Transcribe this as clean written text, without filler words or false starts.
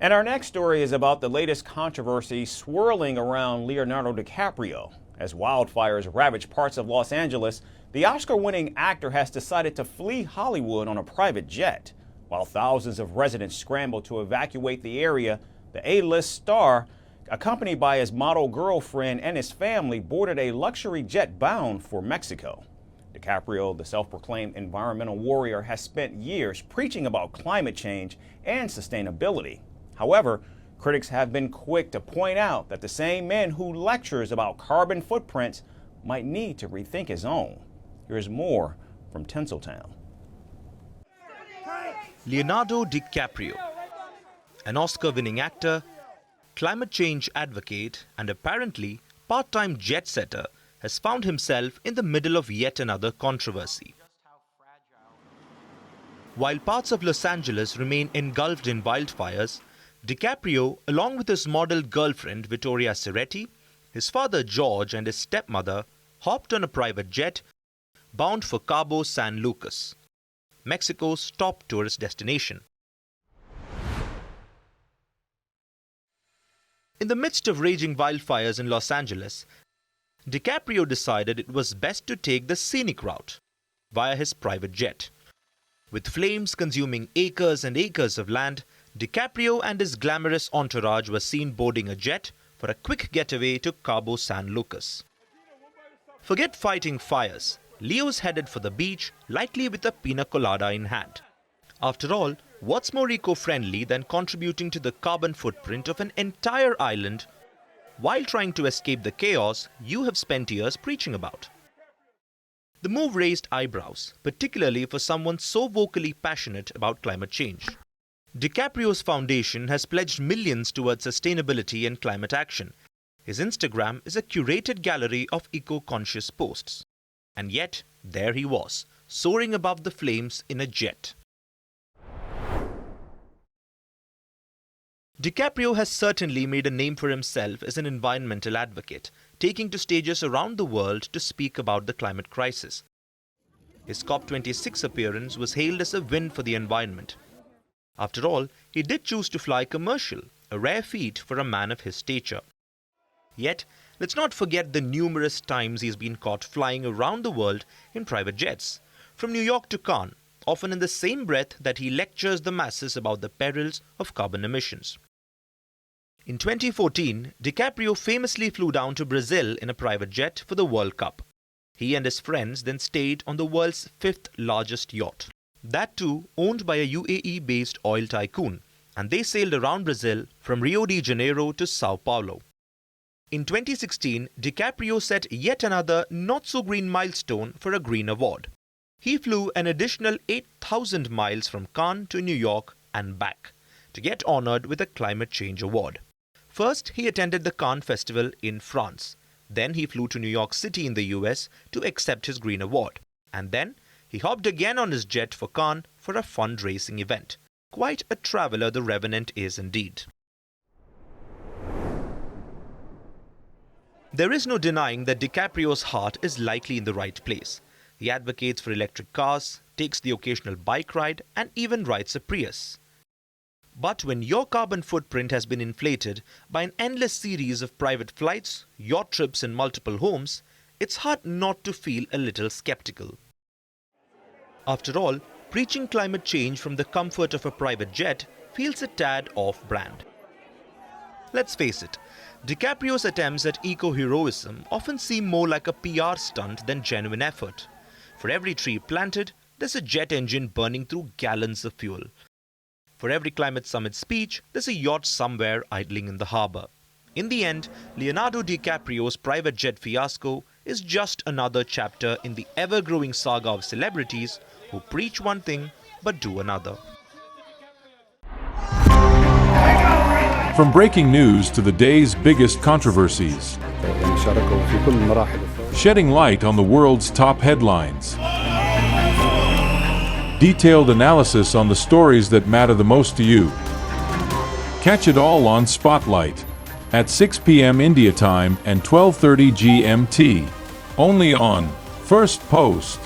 And our next story is about the latest controversy swirling around Leonardo DiCaprio. As wildfires ravage parts of Los Angeles, the Oscar-winning actor has decided to flee Hollywood on a private jet. While thousands of residents scramble to evacuate the area, the A-list star, accompanied by his model girlfriend and his family, boarded a luxury jet bound for Mexico. DiCaprio, the self-proclaimed environmental warrior, has spent years preaching about climate change and sustainability. However, critics have been quick to point out that the same man who lectures about carbon footprints might need to rethink his own. Here's more from Tinseltown. Leonardo DiCaprio, an Oscar-winning actor, climate change advocate, and apparently part-time jet setter, has found himself in the middle of yet another controversy. While parts of Los Angeles remain engulfed in wildfires, DiCaprio, along with his model girlfriend Vittoria Ceretti, his father George and his stepmother, hopped on a private jet bound for Cabo San Lucas, Mexico's top tourist destination. In the midst of raging wildfires in Los Angeles, DiCaprio decided it was best to take the scenic route via his private jet. With flames consuming acres and acres of land, DiCaprio and his glamorous entourage were seen boarding a jet for a quick getaway to Cabo San Lucas. Forget fighting fires. Leo's headed for the beach, likely with a pina colada in hand. After all, what's more eco-friendly than contributing to the carbon footprint of an entire island while trying to escape the chaos you have spent years preaching about? The move raised eyebrows, particularly for someone so vocally passionate about climate change. DiCaprio's foundation has pledged millions towards sustainability and climate action. His Instagram is a curated gallery of eco-conscious posts. And yet, there he was, soaring above the flames in a jet. DiCaprio has certainly made a name for himself as an environmental advocate, taking to stages around the world to speak about the climate crisis. His COP26 appearance was hailed as a win for the environment. After all, he did choose to fly commercial, a rare feat for a man of his stature. Yet, let's not forget the numerous times he's been caught flying around the world in private jets, from New York to Cannes, often in the same breath that he lectures the masses about the perils of carbon emissions. In 2014, DiCaprio famously flew down to Brazil in a private jet for the World Cup. He and his friends then stayed on the world's fifth largest yacht. That too owned by a UAE-based oil tycoon, and they sailed around Brazil from Rio de Janeiro to Sao Paulo. In 2016, DiCaprio set yet another not-so-green milestone for a Green Award. He flew an additional 8,000 miles from Cannes to New York and back to get honored with a Climate Change Award. First, he attended the Cannes Festival in France. Then he flew to New York City in the US to accept his Green Award. And then he hopped again on his jet for Cannes for a fundraising event. Quite a traveler the Revenant is indeed. There is no denying that DiCaprio's heart is likely in the right place. He advocates for electric cars, takes the occasional bike ride, and even rides a Prius. But when your carbon footprint has been inflated by an endless series of private flights, yacht trips, and multiple homes, it's hard not to feel a little skeptical. After all, preaching climate change from the comfort of a private jet feels a tad off-brand. Let's face it, DiCaprio's attempts at eco-heroism often seem more like a PR stunt than genuine effort. For every tree planted, there's a jet engine burning through gallons of fuel. For every climate summit speech, there's a yacht somewhere idling in the harbor. In the end, Leonardo DiCaprio's private jet fiasco is just another chapter in the ever-growing saga of celebrities who preach one thing but do another. From breaking news to the day's biggest controversies, shedding light on the world's top headlines, detailed analysis on the stories that matter the most to you. Catch it all on Spotlight at 6 p.m. India time and 12:30 GMT, only on Firstpost.